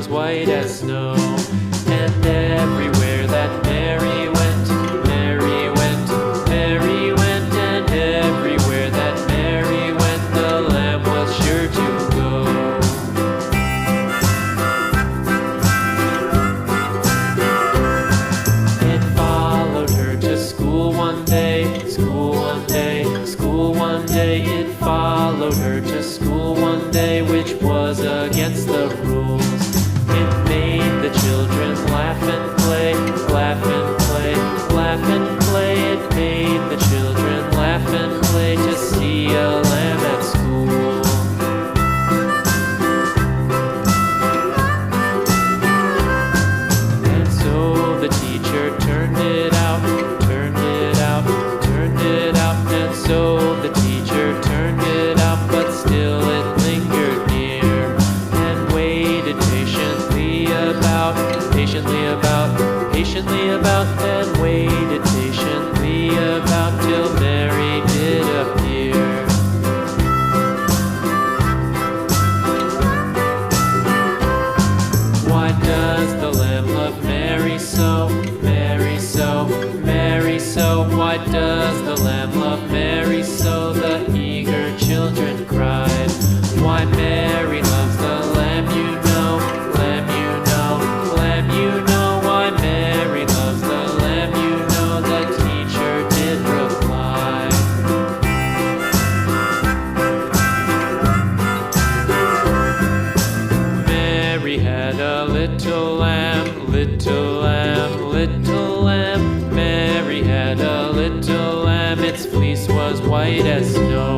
white as snow. And everywhere that Mary went, Mary went, Mary went, and everywhere that Mary went, the lamb was sure to go. It followed her to school one day, school one day, school one day. It followed her to school one day, which was against the rules. It made the children laugh and play, laugh and play, laugh and play. It made the children laugh and play to see a lamb at school. And so the teacher turned it out, turned it out, turned it out. And so the teacher turned it out, but still it lingered near and waited patiently about, and waited patiently about till Mary did appear. Why does the lamb love Mary so, Mary so, Mary so? Why does the lamb love Mary so? The eager children cried. Why Mary loves the lamb, you know, lamb, you know, lamb, you know. Why Mary loves the lamb, you know, the teacher did reply. Mary had a little lamb, little lamb, little lamb. Mary had a little lamb, its fleece was white as snow.